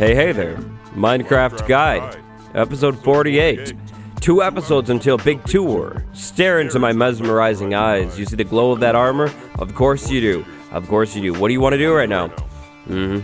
Hey there, Minecraft Guide, episode 48. 2 episodes until big tour. Stare into my mesmerizing eyes. You see the glow of that armor? Of course you do. Of course you do. What do you want to do right now?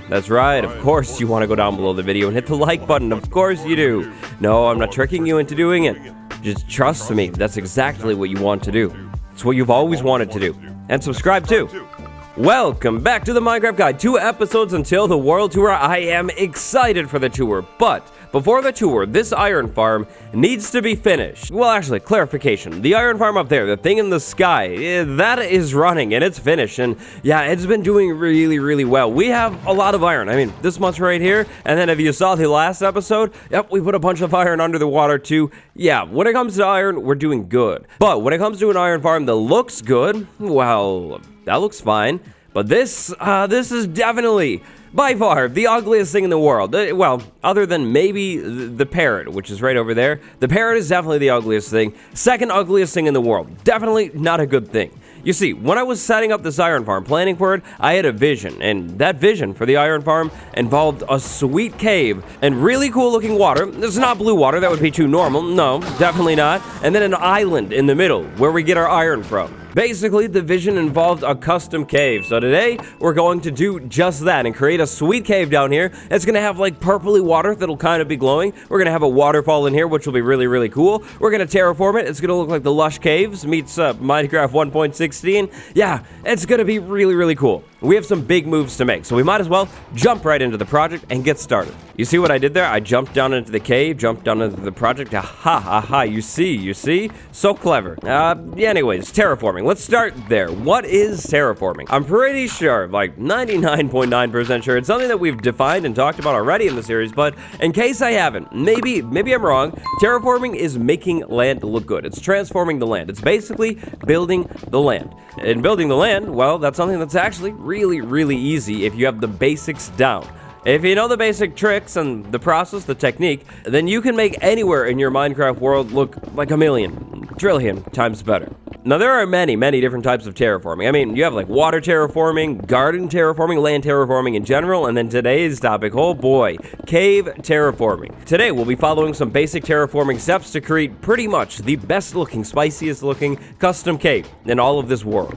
That's right. Of course you want to go down below the video and hit the like button. Of course you do. No, I'm not tricking you into doing it. Just trust me. That's exactly what you want to do. It's what you've always wanted to do. And subscribe too. Welcome back to the Minecraft Guide. 2 episodes until the World Tour. I am excited for the tour, but before the tour, this iron farm needs to be finished. Well, actually, clarification. The iron farm up there, the thing in the sky, that is running and it's finished. And yeah, it's been doing really well. We have a lot of iron. I mean, this much right here. And then if you saw the last episode, yep, we put a bunch of iron under the water too. Yeah, when it comes to iron, we're doing good. But when it comes to an iron farm that looks good, well, that looks fine. But this is definitely, by far, the ugliest thing in the world. Well, other than maybe the parrot, which is right over there. The parrot is definitely the ugliest thing. Second ugliest thing in the world. Definitely not a good thing. You see, when I was setting up this iron farm, planning for it, I had a vision, and that vision for the iron farm involved a sweet cave and really cool looking water. This is not blue water, that would be too normal. No, definitely not. And then an island in the middle where we get our iron from. Basically, the vision involved a custom cave. So today, we're going to do just that and create a sweet cave down here. It's going to have like purpley water that'll kind of be glowing. We're going to have a waterfall in here, which will be really cool. We're going to terraform it. It's going to look like the Lush Caves meets Minecraft 1.16. Yeah, it's going to be really cool. We have some big moves to make, so we might as well jump right into the project and get started. You see what I did there? I jumped down into the cave, jumped down into the project. Aha, you see? So clever. Anyways, terraforming. Let's start there. What is terraforming? I'm pretty sure, like 99.9% sure, it's something that we've defined and talked about already in the series, but in case I haven't, maybe I'm wrong, terraforming is making land look good. It's transforming the land. It's basically building the land. And building the land, well, that's something that's actually really easy if you have the basics down. If you know the basic tricks and the process, the technique, then you can make anywhere in your Minecraft world look like a million, trillion times better. Now, there are many different types of terraforming. I mean, you have like water terraforming, garden terraforming, land terraforming in general, and then today's topic, oh boy, cave terraforming. Today, we'll be following some basic terraforming steps to create pretty much the best looking, spiciest looking custom cave in all of this world.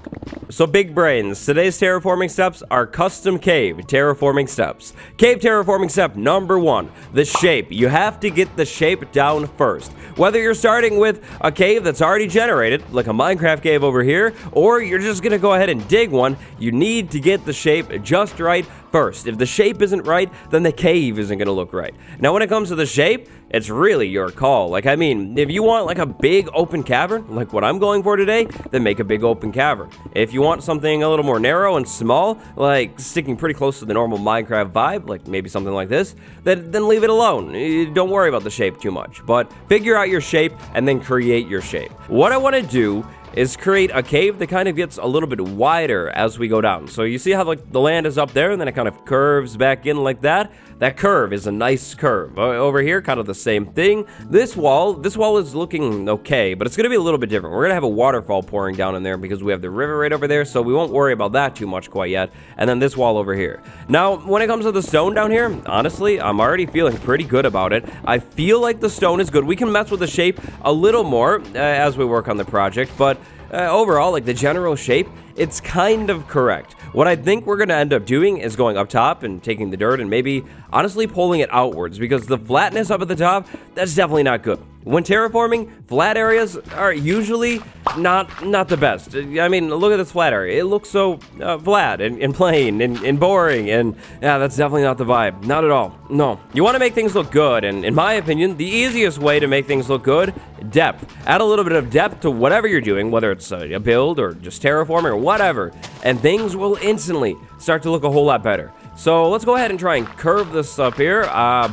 So big brains, today's terraforming steps are custom cave terraforming steps. Cave terraforming step number 1, the shape. You have to get the shape down first. Whether you're starting with a cave that's already generated, like a Minecraft cave over here, or you're just gonna go ahead and dig one, you need to get the shape just right first. If the shape isn't right, then the cave isn't gonna look right. Now, when it comes to the shape, it's really your call. Like, I mean, if you want like a big open cavern, like what I'm going for today, then make a big open cavern. If you want something a little more narrow and small, like sticking pretty close to the normal Minecraft vibe, like maybe something like this, then leave it alone. Don't worry about the shape too much, but figure out your shape and then create your shape. What I want to do is create a cave that kind of gets a little bit wider as we go down. So you see how like the land is up there and then it kind of curves back in like that? That curve is a nice curve. Over here, kind of the same thing. This wall is looking okay, but it's going to be a little bit different. We're going to have a waterfall pouring down in there because we have the river right over there, so we won't worry about that too much quite yet. And then this wall over here. Now, when it comes to the stone down here, honestly, I'm already feeling pretty good about it. I feel like the stone is good. We can mess with the shape a little more as we work on the project, but overall, like the general shape, it's kind of correct. What I think we're going to end up doing is going up top and taking the dirt and maybe honestly pulling it outwards, because the flatness up at the top, that's definitely not good. When terraforming, flat areas are usually not the best. I mean, look at this flat area. It looks so flat and plain and boring, and yeah, that's definitely not the vibe. Not at all. No. You want to make things look good, and in my opinion, the easiest way to make things look good, depth. Add a little bit of depth to whatever you're doing, whether it's a build or just terraforming or whatever, and things will instantly start to look a whole lot better. So let's go ahead and try and curve this up here,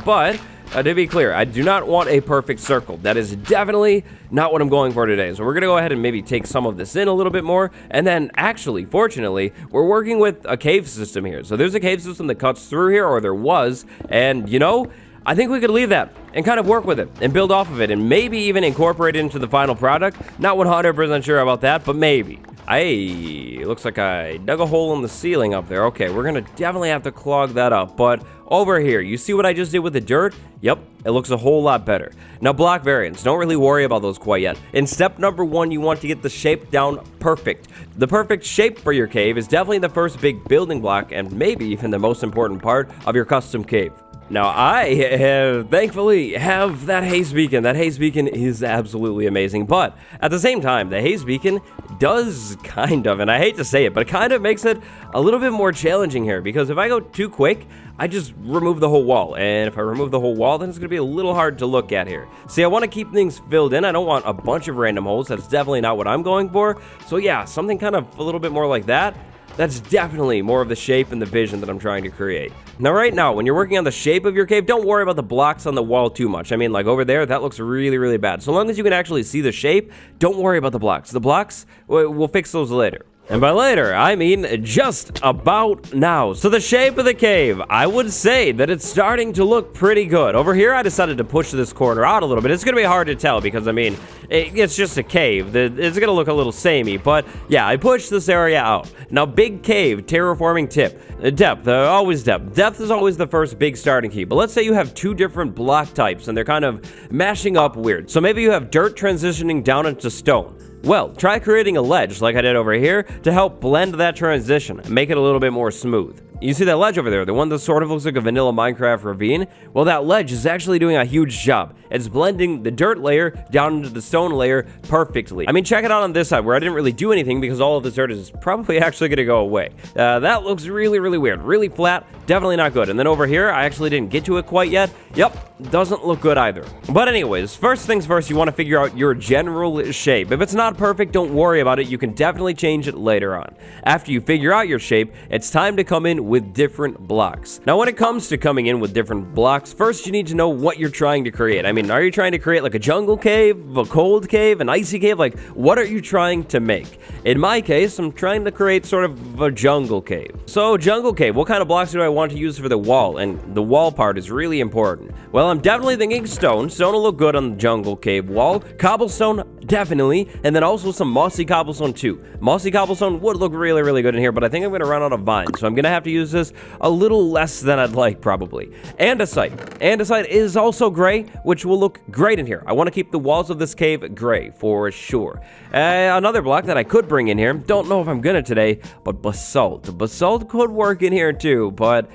but to be clear, I do not want a perfect circle. That is definitely not what I'm going for today. So we're going to go ahead and maybe take some of this in a little bit more. And then actually, fortunately, we're working with a cave system here. So there's a cave system that cuts through here, or there was. And you know, I think we could leave that and kind of work with it and build off of it and maybe even incorporate it into the final product. Not 100% sure about that, but maybe. Hey, looks like I dug a hole in the ceiling up there. Okay, we're gonna definitely have to clog that up, but over here, you see what I just did with the dirt? Yep, it looks a whole lot better. Now, block variants, don't really worry about those quite yet. In step number 1, you want to get the shape down perfect. The perfect shape for your cave is definitely the first big building block and maybe even the most important part of your custom cave. Now, I thankfully have that haze beacon. That haze beacon is absolutely amazing, but at the same time, the haze beacon does kind of, and I hate to say it, but it kind of makes it a little bit more challenging here, because if I go too quick, I just remove the whole wall, and if I remove the whole wall, then it's going to be a little hard to look at here. See, I want to keep things filled in. I don't want a bunch of random holes. That's definitely not what I'm going for. So yeah, something kind of a little bit more like that. That's definitely more of the shape and the vision that I'm trying to create. Now, right now, when you're working on the shape of your cave, don't worry about the blocks on the wall too much. I mean, like over there, that looks really, really bad. So long as you can actually see the shape, don't worry about the blocks. The blocks, we'll fix those later. And by later, I mean just about now. So the shape of the cave, I would say that it's starting to look pretty good. Over here, I decided to push this corner out a little bit. It's going to be hard to tell because, I mean, it's just a cave. It's going to look a little samey, but yeah, I pushed this area out. Now, big cave, terraforming tip. Depth, always depth. Depth is always the first big starting key, but let's say you have 2 different block types and they're kind of mashing up weird. So maybe you have dirt transitioning down into stone. Well, try creating a ledge like I did over here to help blend that transition and make it a little bit more smooth. You see that ledge over there, the one that sort of looks like a vanilla Minecraft ravine? Well, that ledge is actually doing a huge job. It's blending the dirt layer down into the stone layer perfectly. I mean, check it out on this side where I didn't really do anything because all of the dirt is probably actually going to go away. That looks really, really weird. Really flat. Definitely not good. And then over here, I actually didn't get to it quite yet. Yep, doesn't look good either. But anyways, first things first, you want to figure out your general shape. If it's not perfect, don't worry about it. You can definitely change it later on. After you figure out your shape, it's time to come in with different blocks. Now, when it comes to coming in with different blocks, first you need to know what you're trying to create. I mean, are you trying to create like a jungle cave, a cold cave, an icy cave? Like, what are you trying to make? In my case, I'm trying to create sort of a jungle cave. So, jungle cave, what kind of blocks do I want to use for the wall? And the wall part is really important. Well, I'm definitely thinking stone. Stone will look good on the jungle cave wall. Cobblestone, definitely. And then also some mossy cobblestone too. Mossy cobblestone would look really, really good in here, but I think I'm going to run out of vines. So I'm going to have to use this a little less than I'd like, probably. Andesite. Andesite is also gray, which will look great in here. I want to keep the walls of this cave gray, for sure. Another block that I could bring in here, don't know if I'm going to today, but basalt. Basalt could work in here too, but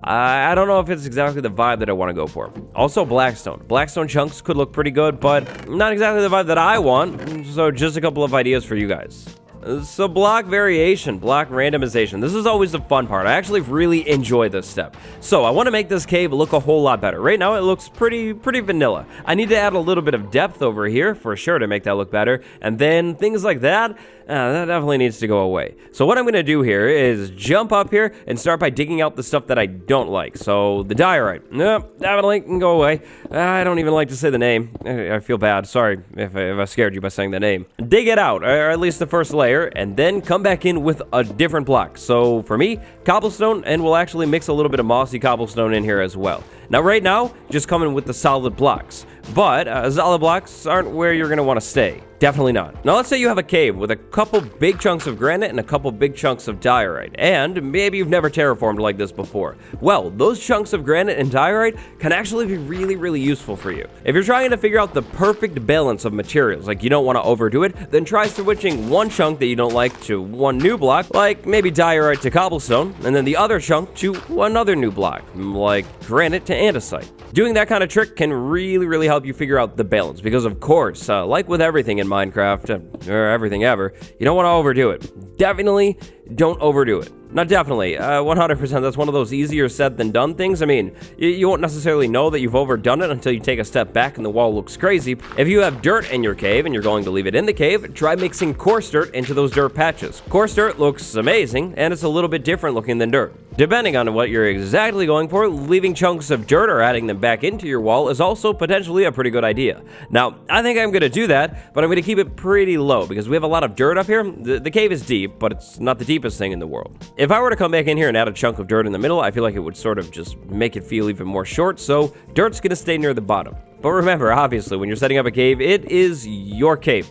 I don't know if it's exactly the vibe that I want to go for. Also, blackstone. Blackstone chunks could look pretty good, but not exactly the vibe that I want. So just a couple of ideas for you guys. So block variation, block randomization. This is always the fun part. I actually really enjoy this step. So I want to make this cave look a whole lot better. Right now it looks pretty vanilla. I need to add a little bit of depth over here for sure to make that look better. And then things like that, that definitely needs to go away. So what I'm going to do here is jump up here and start by digging out the stuff that I don't like. So the diorite, nope, definitely can go away. I don't even like to say the name. I feel bad. Sorry if I scared you by saying the name. Dig it out, or at least the first layer, and then come back in with a different block. So for me, cobblestone, and we'll actually mix a little bit of mossy cobblestone in here as well. Now right now, just coming with the solid blocks. But solid blocks aren't where you're going to want to stay. Definitely not. Now let's say you have a cave with a couple big chunks of granite and a couple big chunks of diorite, and maybe you've never terraformed like this before. Well, those chunks of granite and diorite can actually be really, really useful for you. If you're trying to figure out the perfect balance of materials, like you don't want to overdo it, then try switching one chunk that you don't like to one new block, like maybe diorite to cobblestone, and then the other chunk to another new block, like granite to andesite. Doing that kind of trick can really, really help you figure out the balance, because of course, like with everything in Minecraft, or everything ever, you don't want to overdo it. Definitely don't overdo it. Not definitely, 100%, that's one of those easier said than done things. I mean, you won't necessarily know that you've overdone it until you take a step back and the wall looks crazy. If you have dirt in your cave and you're going to leave it in the cave, try mixing coarse dirt into those dirt patches. Coarse dirt looks amazing, and it's a little bit different looking than dirt. Depending on what you're exactly going for, leaving chunks of dirt or adding them back into your wall is also potentially a pretty good idea. Now, I think I'm going to do that, but I'm going to keep it pretty low because we have a lot of dirt up here. The cave is deep, but it's not the deepest thing in the world. If I were to come back in here and add a chunk of dirt in the middle, I feel like it would sort of just make it feel even more short, so dirt's gonna stay near the bottom. But remember, obviously, when you're setting up a cave, it is your cave.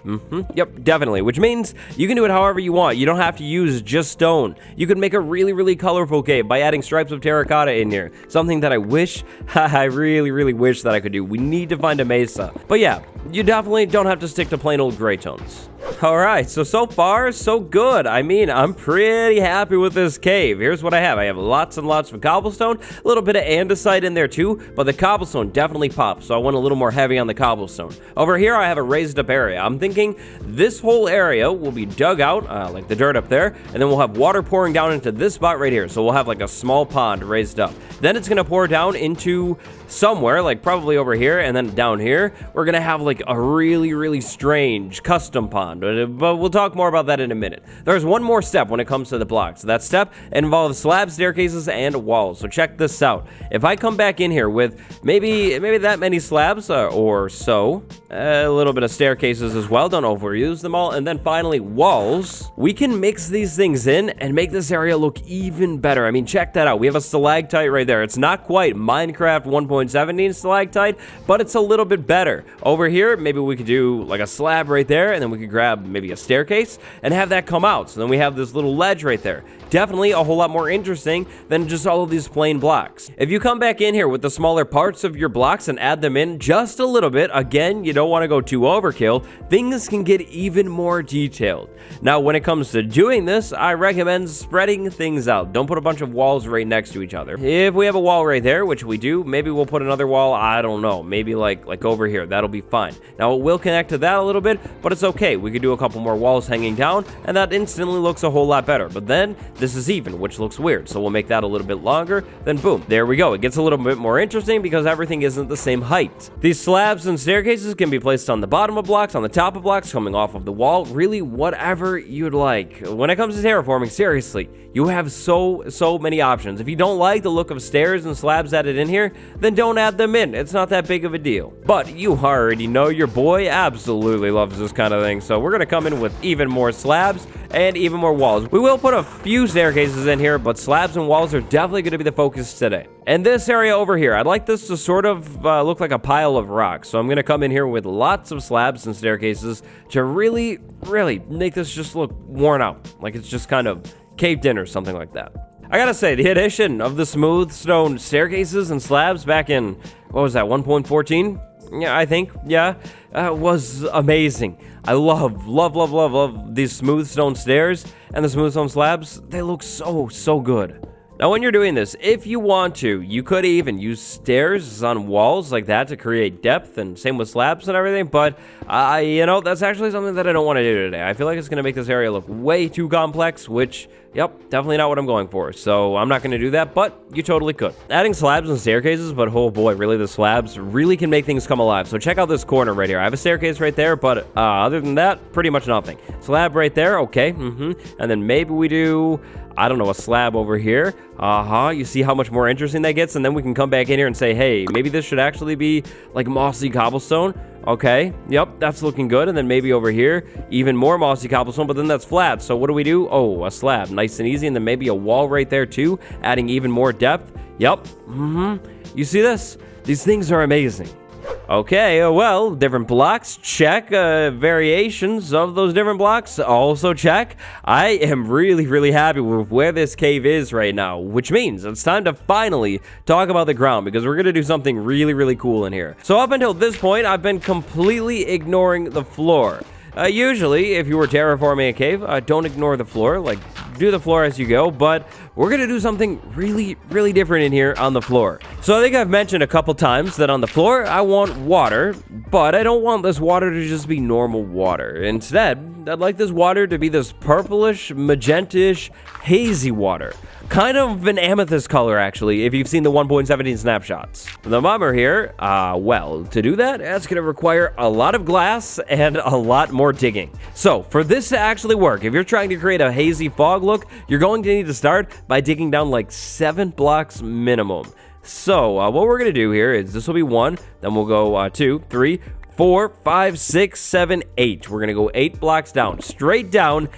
Yep, definitely. Which means you can do it however you want. You don't have to use just stone. You can make a really, really colorful cave by adding stripes of terracotta in here. Something that I wish, I really, really wish that I could do. We need to find a mesa. But yeah, you definitely don't have to stick to plain old gray tones. Alright, so far, so good. I mean, I'm pretty happy with this cave. Here's what I have. I have lots and lots of cobblestone, a little bit of andesite in there too, but the cobblestone definitely pops, so I went a little more heavy on the cobblestone. Over here, I have a raised up area. I'm thinking this whole area will be dug out, like the dirt up there, and then we'll have water pouring down into this spot right here, so we'll have like a small pond raised up. Then it's gonna pour down into somewhere, like probably over here, and then down here, we're gonna have like a really, really strange custom pond. But we'll talk more about that in a minute. There's one more step when it comes to the blocks. That step involves slabs, staircases, and walls. So check this out. If I come back in here with maybe that many slabs or so, a little bit of staircases as well, don't overuse them all, and then finally walls, we can mix these things in and make this area look even better. I mean, check that out. We have a stalactite right there. It's not quite Minecraft 1.17 stalactite, but it's a little bit better. Over here, maybe we could do like a slab right there, and then we could grab maybe a staircase and have that come out. So then we have this little ledge right there. Definitely a whole lot more interesting than just all of these plain blocks. If you come back in here with the smaller parts of your blocks and add them in just a little bit, again, you don't want to go too overkill, things can get even more detailed. Now, when it comes to doing this, I recommend spreading things out. Don't put a bunch of walls right next to each other. If we have a wall right there, which we do, maybe we'll put another wall, I don't know, maybe like over here. That'll be fine. Now, it will connect to that a little bit, but it's okay. We could do a couple more walls hanging down, and that instantly looks a whole lot better. But then, this is even, which looks weird, so we'll make that a little bit longer, then boom, there we go. It gets a little bit more interesting because everything isn't the same height. These slabs and staircases can be placed on the bottom of blocks, on the top of blocks, coming off of the wall, really whatever you'd like. When it comes to terraforming, seriously, you have so many options. If you don't like the look of stairs and slabs added in here, then don't add them in. It's not that big of a deal. But you already know your boy absolutely loves this kind of thing, so we're gonna come in with even more slabs and even more walls. We will put a few staircases in here, but slabs and walls are definitely going to be the focus today. And this area over here, I'd like this to sort of look like a pile of rocks. So I'm going to come in here with lots of slabs and staircases to really make this just look worn out. Like it's just kind of caved in or something like that. I gotta say, the addition of the smooth stone staircases and slabs back in, what was that, 1.14? Yeah, I think, yeah, was amazing. I love these smooth stone stairs and the smooth stone slabs. They look so good. Now, when you're doing this, if you want to, you could even use stairs on walls like that to create depth, and same with slabs and everything, but, you know, that's actually something that I don't want to do today. I feel like it's going to make this area look way too complex, which, yep, definitely not what I'm going for, so I'm not going to do that, but you totally could. Adding slabs and staircases, but oh boy, really, the slabs really can make things come alive. So check out this corner right here. I have a staircase right there, but other than that, pretty much nothing. Slab right there, okay, and then maybe we do, I don't know, a slab over here. You see how much more interesting that gets? And then we can come back in here and say, hey, maybe this should actually be like mossy cobblestone. Okay, yep, that's looking good. And then maybe over here, even more mossy cobblestone, but then that's flat. So what do we do? Oh, a slab, nice and easy. And then maybe a wall right there too, adding even more depth. Yep, you see this? These things are amazing. Okay, well, different blocks, check. Variations of those different blocks, also check. I am really happy with where this cave is right now, which means it's time to finally talk about the ground, because we're going to do something really cool in here. So up until this point, I've been completely ignoring the floor. Usually, if you were terraforming a cave, don't ignore the floor, like, do the floor as you go, but we're gonna do something really different in here on the floor. So I think I've mentioned a couple times that on the floor, I want water, but I don't want this water to just be normal water. Instead, I'd like this water to be this purplish, magentish, hazy water. Kind of an amethyst color, actually, if you've seen the 1.17 snapshots. The bummer here, well, to do that, that's going to require a lot of glass and a lot more digging. So, for this to actually work, if you're trying to create a hazy fog look, you're going to need to start by digging down like 7 blocks minimum. So, what we're going to do here is, this will be 1, then we'll go 2, 3, 4, 5, 6, 7, 8. We're going to go 8 blocks down, straight down.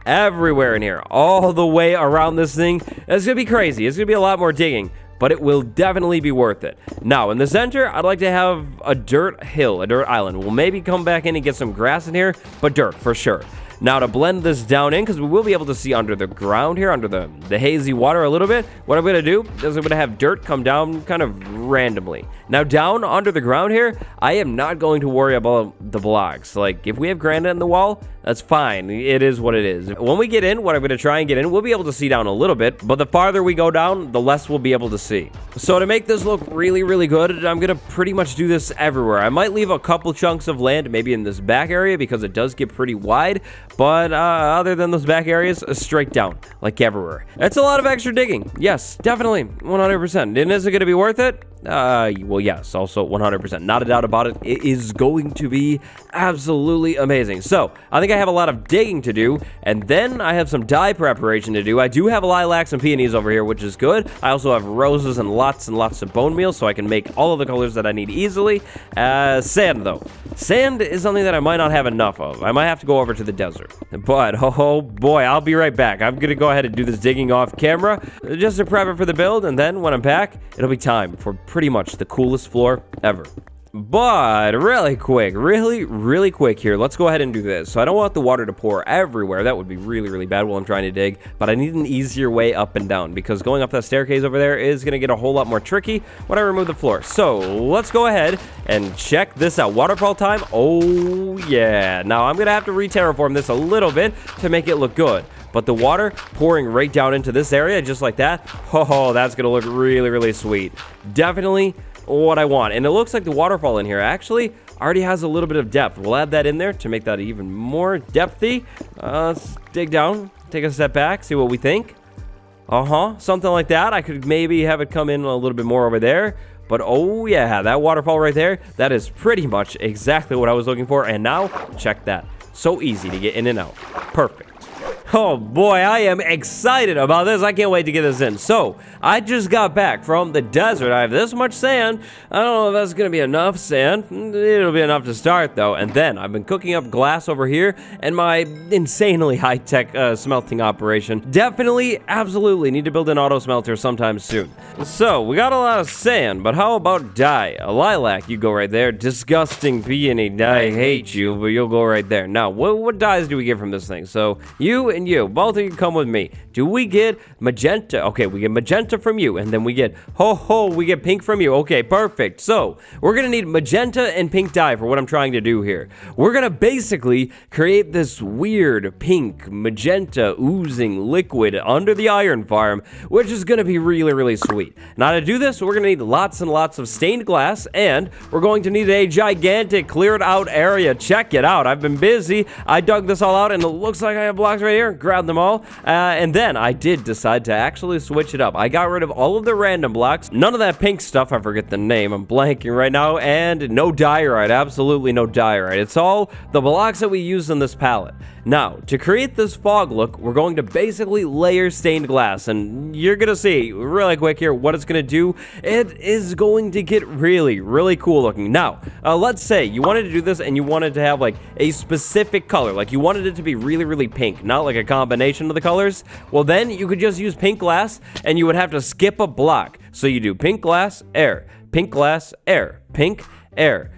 everywhere in here, all the way around this thing. It's gonna be crazy. It's gonna be a lot more digging, but it will definitely be worth it. Now, in the center, I'd like to have a dirt hill, a dirt island. We'll maybe come back in and get some grass in here, but dirt for sure. Now, to blend this down in, because we will be able to see under the ground here, under the hazy water a little bit, what I'm going to do is I'm going to have dirt come down kind of randomly. Now, down under the ground here, I am not going to worry about the blocks. Like, if we have granite in the wall, that's fine. It is what it is. When we get in, what I'm going to try and get in, we'll be able to see down a little bit, but the farther we go down, the less we'll be able to see. So to make this look really, really good, I'm going to pretty much do this everywhere. I might leave a couple chunks of land, maybe in this back area, because it does get pretty wide, but other than those back areas, straight down, like everywhere. It's a lot of extra digging. Yes, definitely, 100%. And is it going to be worth it? Well, yes, also 100%. Not a doubt about it. It is going to be absolutely amazing. So, I think I have a lot of digging to do, and then I have some dye preparation to do. I do have lilacs and peonies over here, which is good. I also have roses and lots of bone meal, so I can make all of the colors that I need easily. Sand, though. Sand is something that I might not have enough of. I might have to go over to the desert. But, oh boy, I'll be right back. I'm going to go ahead and do this digging off camera, just to prep it for the build, and then when I'm back, it'll be time for pretty much the coolest floor ever. But really quick, really quick here, let's go ahead and do this. So I don't want the water to pour everywhere. That would be really bad while I'm trying to dig, but I need an easier way up and down, because going up that staircase over there is going to get a whole lot more tricky when I remove the floor. So let's go ahead and check this out. Waterfall time. Oh yeah. Now I'm going to have to re-terraform this a little bit to make it look good. But the water pouring right down into this area, just like that, oh, that's going to look really sweet. Definitely what I want. And it looks like the waterfall in here actually already has a little bit of depth. We'll add that in there to make that even more depthy. Let's dig down, take a step back, see what we think. Something like that. I could maybe have it come in a little bit more over there. But oh yeah, that waterfall right there, that is pretty much exactly what I was looking for. And now, check that. So easy to get in and out. Perfect. Oh boy, I am excited about this. I can't wait to get this in. So, I just got back from the desert. I have this much sand. I don't know if that's going to be enough sand. It'll be enough to start, though. And then, I've been cooking up glass over here and my insanely high-tech smelting operation. Definitely, absolutely need to build an auto smelter sometime soon. So, we got a lot of sand, but how about dye? A lilac, you go right there. Disgusting peony. I hate you, but you'll go right there. Now, what dyes do we get from this thing? So, you and you, both of you come with me. Do we get magenta? Okay, we get magenta from you, and then we get we get pink from you. Okay, perfect. So we're gonna need magenta and pink dye for what I'm trying to do here. We're gonna basically create this weird pink magenta oozing liquid under the iron farm, which is gonna be really sweet. Now to do this, we're gonna need lots and lots of stained glass, and we're going to need a gigantic cleared out area. Check it out. I've been busy. I dug this all out, and it looks like I have blocks right here. Grab them all, and then I did decide to actually switch it up. I got rid of all of the random blocks, none of that pink stuff, I forget the name, I'm blanking right now, and no diorite, absolutely no diorite. It's all the blocks that we use in this palette. Now, to create this fog look, we're going to basically layer stained glass, and you're gonna see really quick here what it's gonna do. It is going to get really cool looking. Now, let's say you wanted to do this and you wanted to have like a specific color, like you wanted it to be really pink, not like a combination of the colors. Well, then you could just use pink glass and you would have to skip a block. So you do pink glass, air, pink glass, air, pink, air.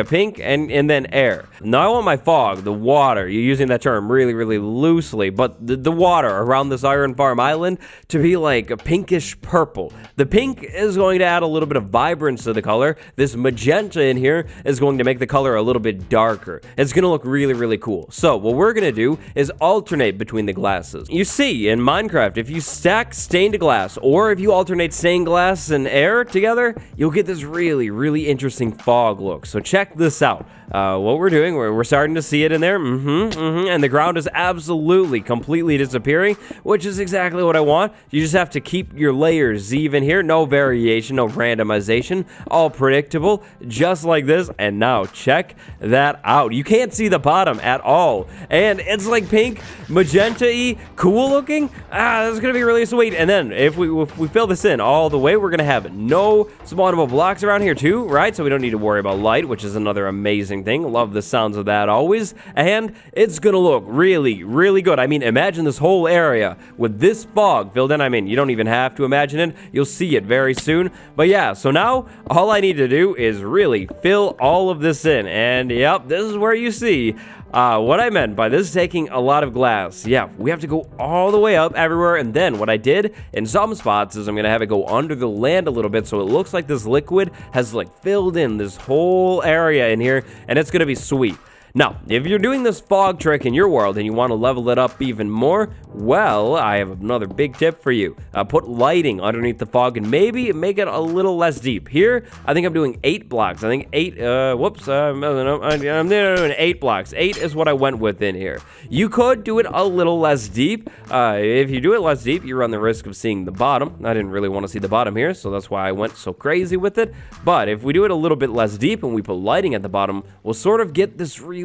Pink and then air. Now I want my fog, the water, you're using that term really loosely, but the water around this iron farm island to be like a pinkish purple. The pink is going to add a little bit of vibrance to the color. This magenta in here is going to make the color a little bit darker. It's going to look really cool. So what we're going to do is alternate between the glasses. You see, in Minecraft, if you stack stained glass or if you alternate stained glass and air together, you'll get this really interesting fog look. So check this out. What we're doing, we're starting to see it in there, and the ground is absolutely, completely disappearing, which is exactly what I want. You just have to keep your layers even here, no variation, no randomization, all predictable, just like this, and now check that out. You can't see the bottom at all, and it's like pink, magenta-y, cool looking. This is gonna be really sweet, and then if we fill this in all the way, we're gonna have no spawnable blocks around here too, right? So we don't need to worry about light. which is another amazing thing. Love the sounds of that always. And it's gonna look really, really good. I mean, imagine this whole area with this fog filled in. I mean, you don't even have to imagine it. You'll see it very soon. But yeah, so now all I need to do is really fill all of this in. And yep, this is where you see what I meant by this taking a lot of glass. Yeah, we have to go all the way up everywhere, and then what I did in some spots is I'm gonna have it go under the land a little bit so it looks like this liquid has like filled in this whole area in here, and it's gonna be sweet. Now, if you're doing this fog trick in your world and you want to level it up even more, well, I have another big tip for you. Put lighting underneath the fog and maybe make it a little less deep. Here, I think I'm doing 8 blocks. I think 8, I'm doing 8 blocks. 8 is what I went with in here. You could do it a little less deep. If you do it less deep, you run the risk of seeing the bottom. I didn't really want to see the bottom here, so that's why I went so crazy with it. But if we do it a little bit less deep and we put lighting at the bottom, we'll sort of get this really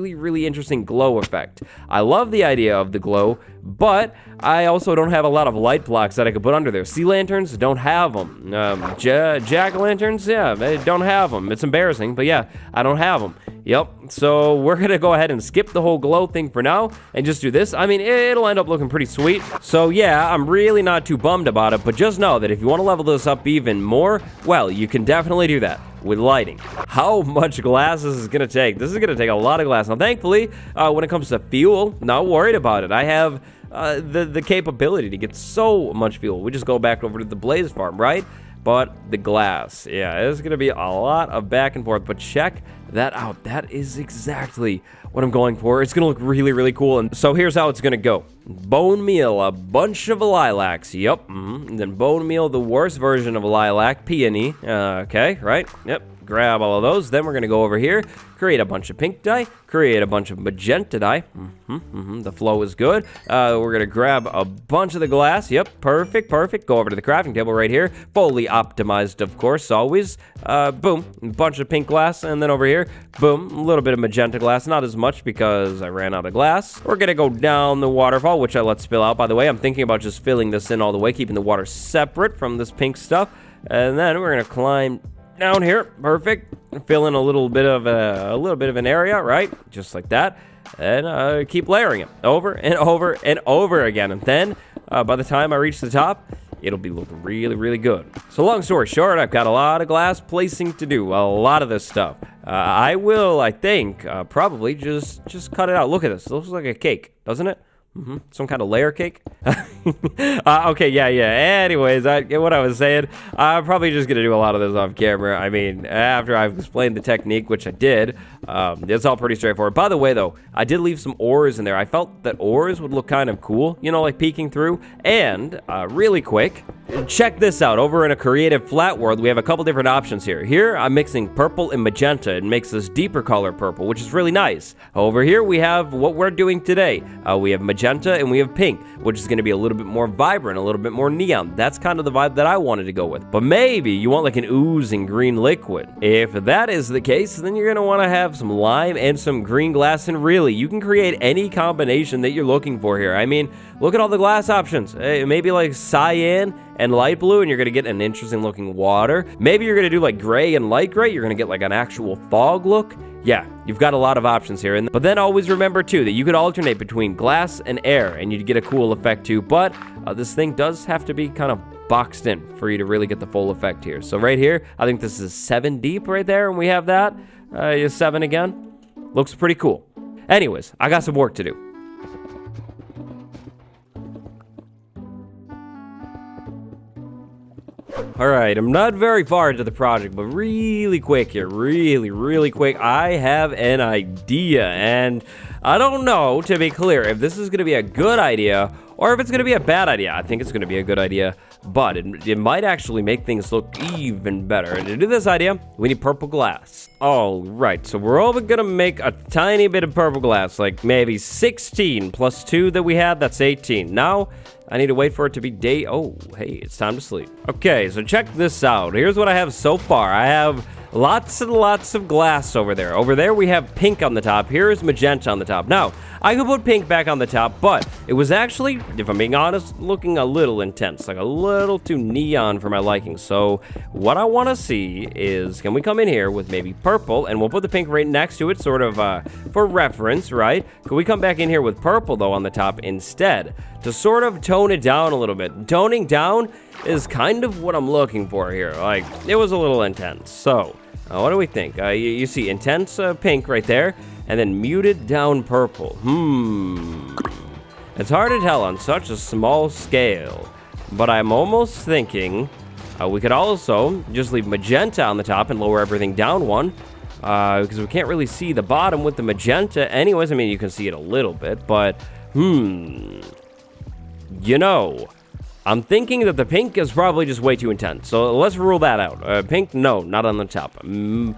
interesting glow effect. I love the idea of the glow, but I also don't have a lot of light blocks that I could put under there. Sea lanterns don't have them. Jack-o'-lanterns, yeah, they don't have them. It's embarrassing, but yeah, I don't have them. Yep, so we're gonna go ahead and skip the whole glow thing for now and just do this. I mean, it'll end up looking pretty sweet. So yeah, I'm really not too bummed about it, but just know that if you want to level this up even more, well, you can definitely do that with lighting. How much glass this is gonna take? This is gonna take a lot of glass. Now, thankfully, when it comes to fuel, not worried about it. I have the capability to get so much fuel. We just go back over to the blaze farm, right? But the glass, yeah, it's gonna be a lot of back and forth, but check that out. That is exactly what I'm going for. It's gonna look really cool. And so here's how it's gonna go. Bone meal a bunch of lilacs, yep, and then bone meal the worst version of a lilac, peony, okay, right, yep. Grab all of those. Then we're gonna go over here, create a bunch of pink dye, create a bunch of magenta dye. The flow is good. We're gonna grab a bunch of the glass. Yep, perfect. Go over to the crafting table right here, fully optimized, of course, always. Boom, a bunch of pink glass, and then over here, boom, a little bit of magenta glass. Not as much because I ran out of glass. We're gonna go down the waterfall, which I let spill out. By the way, I'm thinking about just filling this in all the way, keeping the water separate from this pink stuff, and then we're gonna climb down here, perfect. Fill in a little bit of an area, right? Just like that, and keep layering it over and over and over again. And then, by the time I reach the top, it'll be looking really good. So long story short, I've got a lot of glass placing to do, a lot of this stuff. I will, I think, probably just cut it out. Look at this. It looks like a cake, doesn't it? Some kind of layer cake. Okay, yeah. Anyways, what I was saying, I'm probably just gonna do a lot of this off camera. I mean, after I've explained the technique, which I did, it's all pretty straightforward. By the way, though, I did leave some ores in there. I felt that ores would look kind of cool, you know, like peeking through. And really quick, check this out. Over in a creative flat world, we have a couple different options here. Here, I'm mixing purple and magenta. It makes this deeper color purple, which is really nice. Over here, we have what we're doing today. We have magenta and we have pink, which is going to be a little bit more vibrant, a little bit more neon. That's kind of the vibe that I wanted to go with. But maybe you want like an oozing green liquid. If that is the case, then you're going to want to have some lime and some green glass, and really, you can create any combination that you're looking for here. I mean, look at all the glass options. Maybe like cyan and light blue, and you're going to get an interesting looking water. Maybe you're going to do like gray and light gray. You're going to get like an actual fog look. Yeah, you've got a lot of options here. But then always remember, too, that you could alternate between glass and air, and you'd get a cool effect, too. But this thing does have to be kind of boxed in for you to really get the full effect here. So right here, I think this is 7 deep right there, and we have that. 7 again. Looks pretty cool. Anyways, I got some work to do. All right, I'm not very far into the project, but really quick here, really quick, I have an idea, and I don't know, to be clear, if this is going to be a good idea or if it's going to be a bad idea. I think it's going to be a good idea, but it might actually make things look even better. And to do this idea, we need purple glass. All right, so we're all going to make a tiny bit of purple glass, like maybe 16 plus 2 that we had, that's 18. Now, I need to wait for it to be day. Oh, hey, it's time to sleep. Okay, so check this out. Here's what I have so far. I have lots and lots of glass over there. Over there, we have pink on the top. Here is magenta on the top. Now, I could put pink back on the top, but it was actually, if I'm being honest, looking a little intense, like a little too neon for my liking. So what I want to see is, can we come in here with maybe purple, and we'll put the pink right next to it, sort of for reference, right? Can we come back in here with purple, though, on the top instead, to sort of tone it down a little bit? Toning down is kind of what I'm looking for here. Like, it was a little intense. So what do we think? You see intense pink right there, and then muted down purple. It's hard to tell on such a small scale, but I'm almost thinking we could also just leave magenta on the top and lower everything down one, because we can't really see the bottom with the magenta anyways. I mean, you can see it a little bit, but you know, I'm thinking that the pink is probably just way too intense, so let's rule that out. Pink, no, not on the top.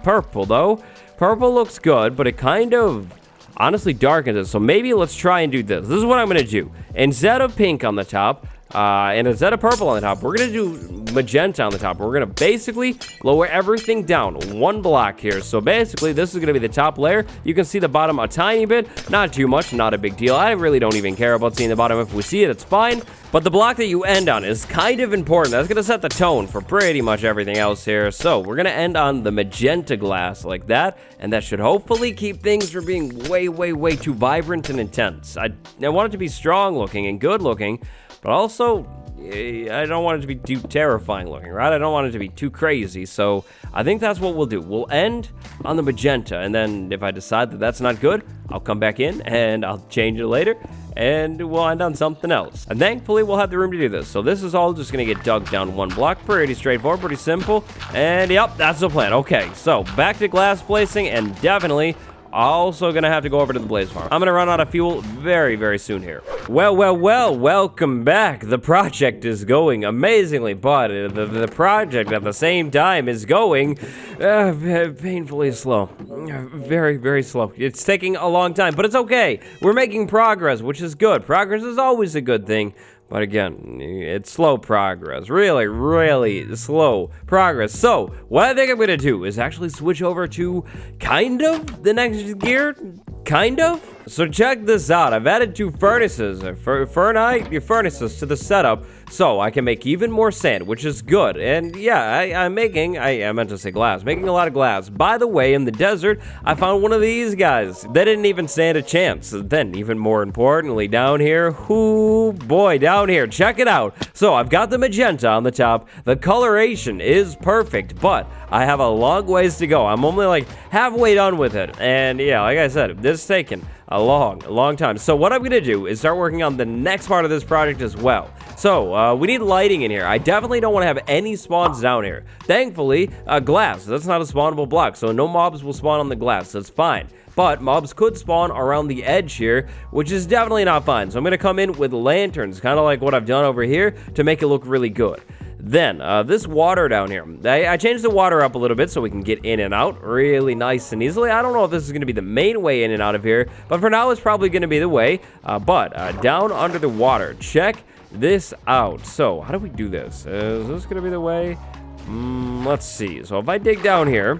Purple, though. Purple looks good, but it kind of honestly darkens it, so maybe let's try and do this. This is what I'm going to do. Instead of pink on the top, and instead of purple on the top, we're going to do magenta on the top. We're going to basically lower everything down one block here. So basically, this is going to be the top layer. You can see the bottom a tiny bit. Not too much, not a big deal. I really don't even care about seeing the bottom. If we see it, it's fine. But the block that you end on is kind of important. That's going to set the tone for pretty much everything else here. So we're going to end on the magenta glass like that. And that should hopefully keep things from being way, way, way too vibrant and intense. I want it to be strong looking and good looking, but also I don't want it to be too terrifying looking, right? I don't want it to be too crazy. So I think that's what we'll do. We'll end on the magenta, and then if I decide that that's not good, I'll come back in and I'll change it later, and we'll end on something else. And thankfully, we'll have the room to do this. So this is all just going to get dug down one block. Pretty straightforward, pretty simple. And yep, that's the plan. Okay, so back to glass placing, and definitely also gonna have to go over to the blaze farm. I'm gonna run out of fuel very, very soon here. Well, welcome back. The project is going amazingly, but the project at the same time is going painfully slow. Very, very slow. It's taking a long time, but it's okay. We're making progress, which is good. Progress is always a good thing. But again, it's slow progress. Really, really slow progress. So, what I think I'm going to do is actually switch over to kind of the next gear. Kind of. So check this out. I've added 2 furnaces, furnaces to the setup, so I can make even more sand, which is good. And yeah, I meant to say glass, making a lot of glass. By the way, in the desert, I found one of these guys. They didn't even stand a chance. Then, even more importantly, down here, oh boy, down here, check it out. So I've got the magenta on the top. The coloration is perfect, but I have a long ways to go. I'm only like halfway done with it. And yeah, like I said, this is taking a long time. So what I'm gonna do is start working on the next part of this project as well. So we need lighting in here. I definitely don't want to have any spawns down here. Thankfully, glass, that's not a spawnable block, so no mobs will spawn on the glass. That's fine. But mobs could spawn around the edge here, which is definitely not fine. So I'm gonna come in with lanterns, kind of like what I've done over here, to make it look really good. Then, this water down here, I changed the water up a little bit so we can get in and out really nice and easily. I don't know if this is going to be the main way in and out of here, but for now, it's probably going to be the way. But down under the water, check this out. So, how do we do this? Is this going to be the way? Let's see. So, if I dig down here,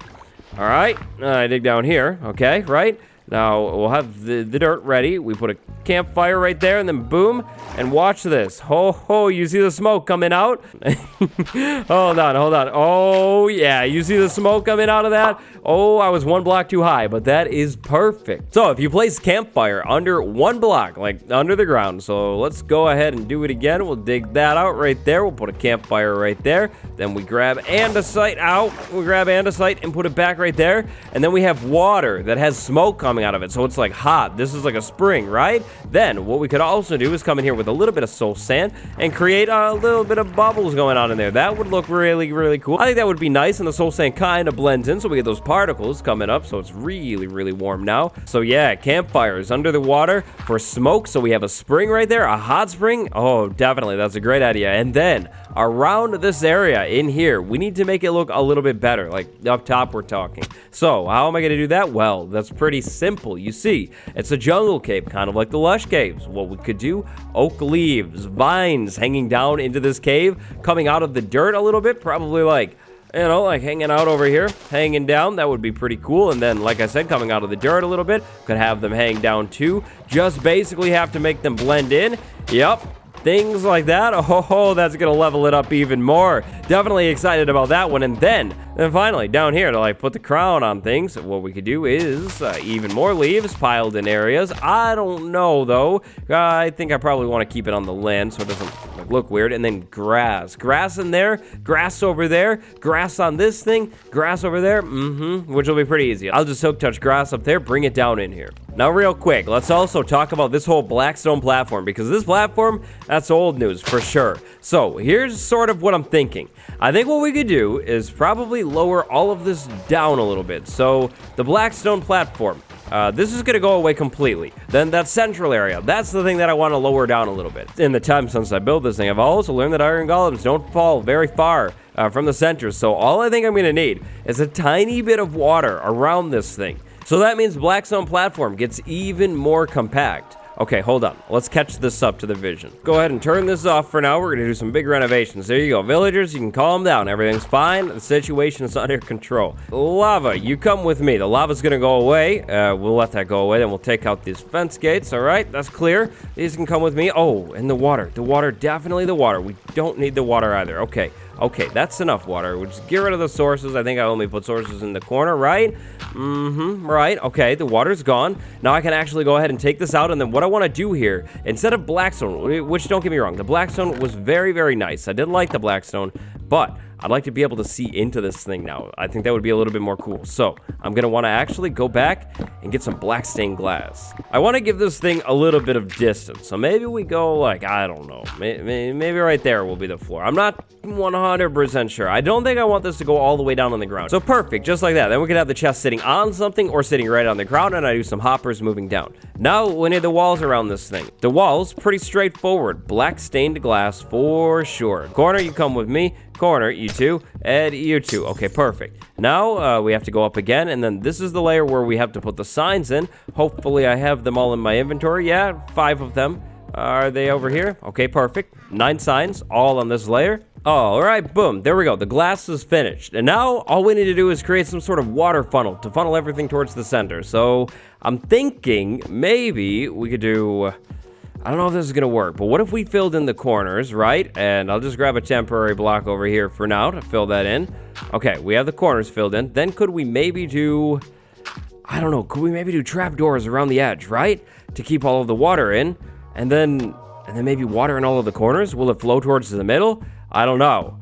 all right, I dig down here, okay, right? Now, we'll have the dirt ready. We put a campfire right there, and then boom, and watch this. Ho, you see the smoke coming out? Hold on. Oh, yeah, you see the smoke coming out of that? Oh, I was 1 block too high, but that is perfect. So, if you place campfire under 1 block, like under the ground, so let's go ahead and do it again. We'll dig that out right there. We'll put a campfire right there. Then we grab andesite out. We grab andesite and put it back right there. And then we have water that has smoke coming out of it, so it's like hot. This is like a spring, right? Then what we could also do is come in here with a little bit of soul sand and create a little bit of bubbles going on in there. That would look really, really cool. I think that would be nice, and the soul sand kind of blends in, so we get those particles coming up, so it's really, really warm now. So yeah, campfires under the water for smoke, so we have a spring right there, a hot spring. Oh, definitely, that's a great idea. And then around this area in here. We need to make it look a little bit better, like up top we're talking. So how am I going to do that? Well, that's pretty simple. You see, it's a jungle cave, kind of like the lush caves. What we could do, oak leaves, vines hanging down into this cave, coming out of the dirt a little bit, probably like, you know, like hanging out over here, hanging down. That would be pretty cool. And then, like I said, coming out of the dirt a little bit, could have them hang down too. Just basically have to make them blend in. Yep. Things like that. Oh, that's gonna level it up even more. Definitely excited about that one. And then finally down here to like put the crown on things, what we could do is even more leaves piled in areas. I don't know though. I think I probably want to keep it on the land so it doesn't like, look weird. And then grass in there, grass over there, grass on this thing, grass over there, which will be pretty easy. I'll just silk touch grass up there, bring it down in here. Now real quick, let's also talk about this whole blackstone platform, because this platform, that's old news for sure. So here's sort of what I'm thinking. I think what we could do is probably lower all of this down a little bit. So the blackstone platform, this is gonna go away completely. Then that central area, that's the thing that I want to lower down a little bit. In the time since I built this thing, I've also learned that iron golems don't fall very far from the center. So all I think I'm gonna need is a tiny bit of water around this thing. So that means blackstone platform gets even more compact. Okay, hold on. Let's catch this up to the vision. Go ahead and turn this off for now. We're going to do some big renovations. There you go. Villagers, you can calm down. Everything's fine. The situation is under control. Lava, you come with me. The lava's going to go away. We'll let that go away. Then we'll take out these fence gates. All right, that's clear. These can come with me. Oh, and the water. The water, definitely the water. We don't need the water either. Okay. Okay, that's enough water. We'll just get rid of the sources. I think I only put sources in the corner, right? Right. Okay, the water's gone. Now I can actually go ahead and take this out. And then what I want to do here, instead of blackstone, which don't get me wrong, the blackstone was very, very nice. I did like the blackstone, but I'd like to be able to see into this thing now. I think that would be a little bit more cool. So I'm going to want to actually go back and get some black stained glass. I want to give this thing a little bit of distance. So maybe we go like, I don't know, maybe right there will be the floor. I'm not 100% sure. I don't think I want this to go all the way down on the ground. So perfect, just like that. Then we could have the chest sitting on something or sitting right on the ground, and I do some hoppers moving down. Now we need the walls around this thing. The walls, pretty straightforward. Black stained glass for sure. Corner, you come with me. Corner, you two, and you two. Okay, perfect. Now we have to go up again, and then this is the layer where we have to put the signs in. Hopefully I have them all in my inventory. Yeah, 5 of them. Are they over here? Okay, perfect. 9 signs, all on this layer. All right, boom, there we go. The glass is finished. And now all we need to do is create some sort of water funnel to funnel everything towards the center. So I'm thinking maybe we could do... I don't know if this is going to work, but what if we filled in the corners, right? And I'll just grab a temporary block over here for now to fill that in. Okay, we have the corners filled in. Then could we maybe do... I don't know, could we maybe do trapdoors around the edge, right? To keep all of the water in. And then maybe water in all of the corners? Will it flow towards the middle? I don't know.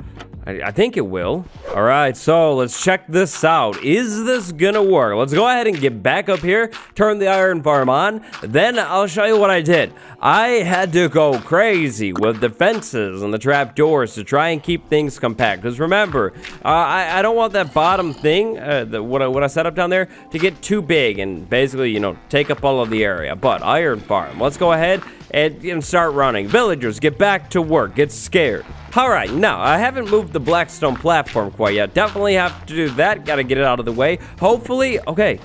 I think it will. All right, so let's check this out. Is this gonna work? Let's go ahead and get back up here, turn the iron farm on, then I'll show you what I did. I had to go crazy with the fences and the trap doors to try and keep things compact. Because remember, I don't want that bottom thing, what I set up down there, to get too big and basically, you know, take up all of the area. But iron farm, let's go ahead and start running. Villagers, get back to work. Get scared. All right, now, I haven't moved the blackstone platform quite yet. Definitely have to do that. Got to get it out of the way. Hopefully, okay.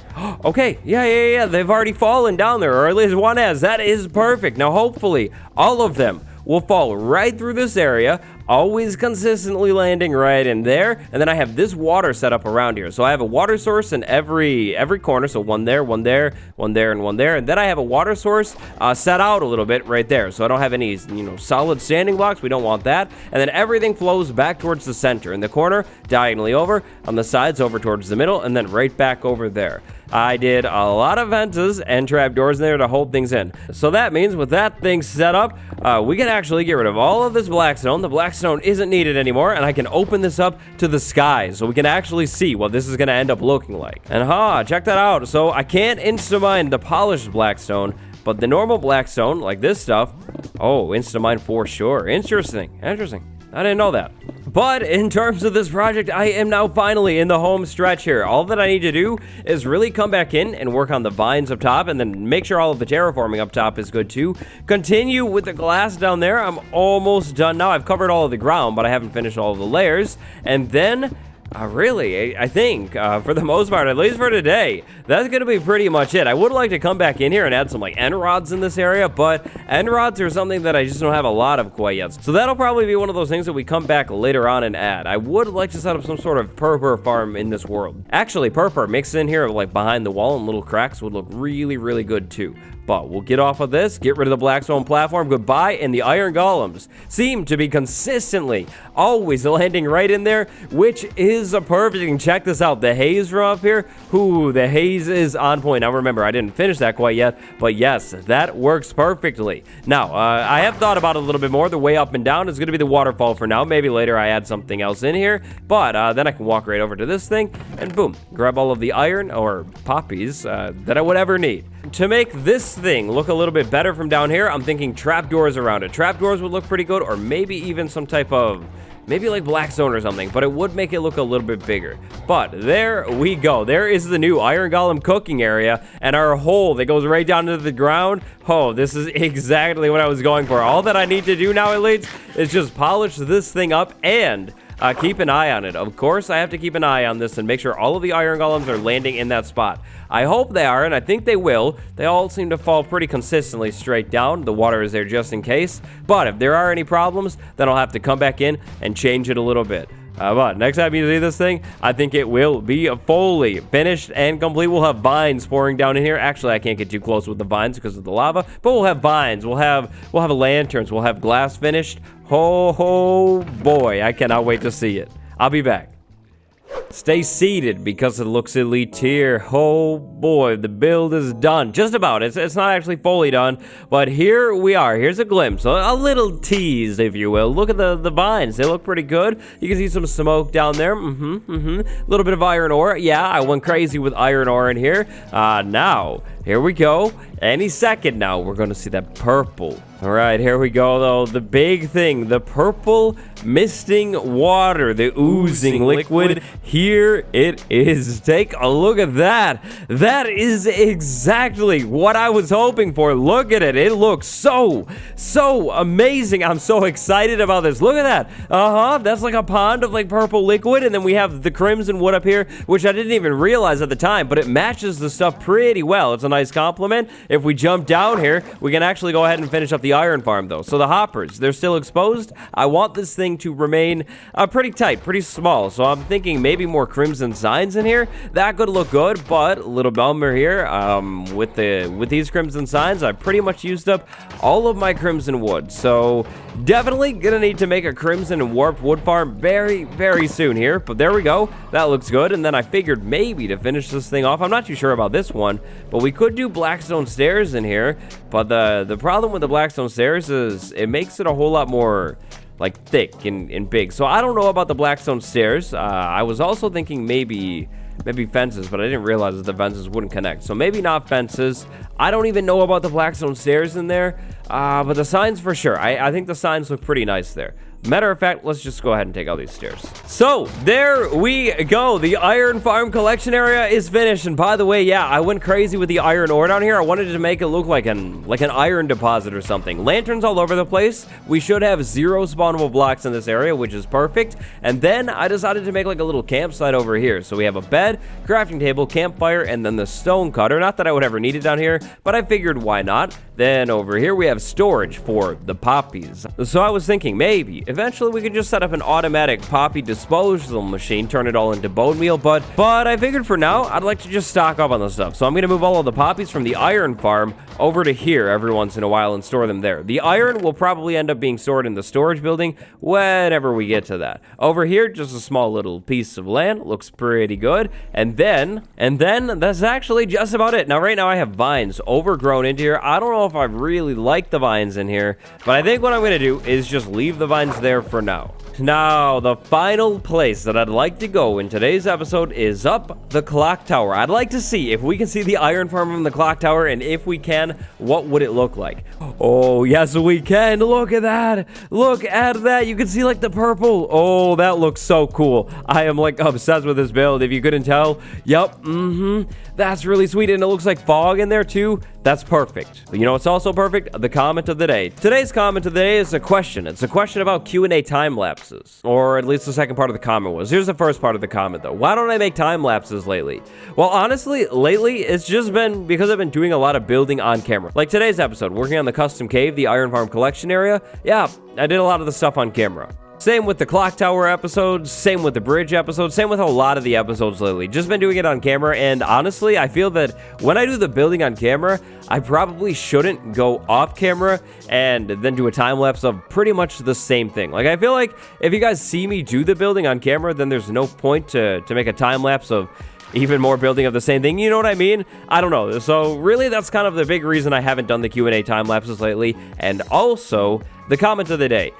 Okay, yeah. They've already fallen down there, or at least one has. That is perfect. Now, hopefully, all of them will fall right through this area, always consistently landing right in there. And then I have this water set up around here. So I have a water source in every corner. So one there, one there, one there, and one there. And then I have a water source set out a little bit right there. So I don't have any, you know, solid standing blocks. We don't want that. And then everything flows back towards the center. In the corner, diagonally over, on the sides, over towards the middle, and then right back over there. I did a lot of fences and trapdoors in there to hold things in. So that means with that thing set up, we can actually get rid of all of this blackstone. The blackstone isn't needed anymore, and I can open this up to the sky so we can actually see what this is going to end up looking like. And check that out. So I can't insta-mine the polished blackstone, but the normal blackstone, like this stuff, insta-mine for sure. Interesting. I didn't know that. But in terms of this project, I am now finally in the home stretch here. All that I need to do is really come back in and work on the vines up top, and then make sure all of the terraforming up top is good too. Continue with the glass down there. I'm almost done now. I've covered all of the ground, but I haven't finished all of the layers. And then really, I think, for the most part, at least for today, that's going to be pretty much it. I would like to come back in here and add some, like, end rods in this area, but end rods are something that I just don't have a lot of quite yet. So that'll probably be one of those things that we come back later on and add. I would like to set up some sort of purpur farm in this world. Actually, purpur mixed in here, like, behind the wall and little cracks would look really, really good, too. But we'll get off of this, get rid of the blackstone platform, goodbye, and the iron golems seem to be consistently always landing right in there, which is a perfect. You can check this out. The haze from up here, the haze is on point. Now remember, I didn't finish that quite yet, but yes, that works perfectly. Now, I have thought about it a little bit more. The way up and down is going to be the waterfall for now. Maybe later I add something else in here, but then I can walk right over to this thing, and boom, grab all of the iron, or poppies, that I would ever need. To make this thing look a little bit better from down here, I'm thinking trapdoors around it. Trapdoors would look pretty good, or maybe even some type of, maybe like blackstone or something, but it would make it look a little bit bigger. But there we go. There is the new iron golem cooking area, and our hole that goes right down into the ground. Oh, this is exactly what I was going for. All that I need to do now, elites, is just polish this thing up and keep an eye on it. Of course, I have to keep an eye on this and make sure all of the iron golems are landing in that spot. I hope they are, and I think they will. They all seem to fall pretty consistently straight down. The water is there just in case. But if there are any problems, then I'll have to come back in and change it a little bit. But next time you see this thing, I think it will be fully finished and complete. We'll have vines pouring down in here. Actually, I can't get too close with the vines because of the lava, but we'll have vines. We'll have lanterns. We'll have glass finished. Oh boy, I cannot wait to see it. I'll be back. Stay seated because it looks elite here. Oh boy, the build is done. Just about. It's not actually fully done, but here we are. Here's a glimpse, a little tease, if you will. Look at the vines. They look pretty good. You can see some smoke down there. A little bit of iron ore. Yeah, I went crazy with iron ore in here. Now, here we go. Any second now, we're going to see that purple. All right, here we go, though. The big thing, the purple misting water, the oozing liquid. Here it is. Take a look at that. That is exactly what I was hoping for. Look at it. It looks so amazing. I'm so excited about this. Look at that. That's like a pond of like purple liquid, and then we have the crimson wood up here, which I didn't even realize at the time, but it matches the stuff pretty well. It's a nice compliment. If we jump down here, we can actually go ahead and finish up the iron farm, though. So the hoppers, they're still exposed. I want this thing to remain pretty tight, pretty small. So I'm thinking maybe more crimson signs in here. That could look good, but a little bummer here. With these crimson signs, I pretty much used up all of my crimson wood. So definitely gonna need to make a crimson and warped wood farm very, very soon here. But there we go. That looks good. And then I figured maybe to finish this thing off, I'm not too sure about this one, but we could do blackstone stairs in here. But the problem with the blackstone stairs is it makes it a whole lot more like thick and big. So I don't know about the blackstone stairs. I was also thinking maybe fences, but I didn't realize that the fences wouldn't connect. So maybe not fences. I don't even know about the blackstone stairs in there, but the signs for sure. I think the signs look pretty nice there. Matter of fact, let's just go ahead and take all these stairs. So there we go. The iron farm collection area is finished. And by the way, yeah, I went crazy with the iron ore down here. I wanted to make it look like an iron deposit or something. Lanterns all over the place. We should have 0 spawnable blocks in this area, which is perfect. And then I decided to make like a little campsite over here. So we have a bed, crafting table, campfire, and then the stone cutter. Not that I would ever need it down here, but I figured why not? Then over here we have storage for the poppies. So I was thinking maybe eventually we could just set up an automatic poppy disposal machine, turn it all into bone meal, but I figured for now I'd like to just stock up on the stuff. So I'm going to move all of the poppies from the iron farm over to here every once in a while and store them there. The iron will probably end up being stored in the storage building whenever we get to that. Over here, just a small little piece of land. Looks pretty good. And then that's actually just about it. Now, right now I have vines overgrown into here. I don't know if I really like the vines in here, but I think what I'm going to do is just leave the vines there for now. Now, the final place that I'd like to go in today's episode is up the clock tower. I'd like to see if we can see the iron farm from the clock tower, and if we can, what would it look like? Oh, yes, we can. Look at that. Look at that. You can see, like, the purple. Oh, that looks so cool. I am, like, obsessed with this build. If you couldn't tell, yep, that's really sweet, and it looks like fog in there, too. That's perfect. But you know what's also perfect? The comment of the day. Today's comment of the day is a question. It's a question about Q&A time lapses, or at least the second part of the comment was. Here's the first part of the comment, though. Why don't I make time lapses lately? Well, honestly, lately, it's just been because I've been doing a lot of building on camera. Like today's episode, working on the custom cave, the iron farm collection area. Yeah, I did a lot of the stuff on camera. Same with the clock tower episodes, same with the bridge episodes, same with a lot of the episodes lately. Just been doing it on camera, and honestly, I feel that when I do the building on camera, I probably shouldn't go off camera and then do a time lapse of pretty much the same thing. Like, I feel like if you guys see me do the building on camera, then there's no point to make a time lapse of even more building of the same thing. You know what I mean? I don't know. So really, that's kind of the big reason I haven't done the Q&A time lapses lately. And also, the comment of the day.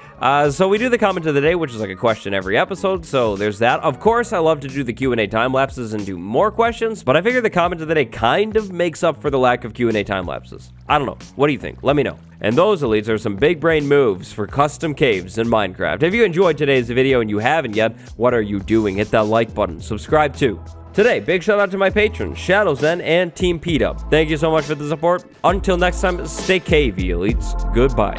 So we do the comment of the day, which is like a question every episode. So there's that. Of course, I love to do the Q&A time lapses and do more questions, but I figure the comment of the day kind of makes up for the lack of Q&A time lapses. I don't know. What do you think? Let me know. And those, elites, are some big brain moves for custom caves in Minecraft. If you enjoyed today's video and you haven't yet, what are you doing? Hit that like button. Subscribe too. Today, big shout out to my patrons, ShadowZen and Team P-Dub. Thank you so much for the support. Until next time, stay cavey, elites. Goodbye.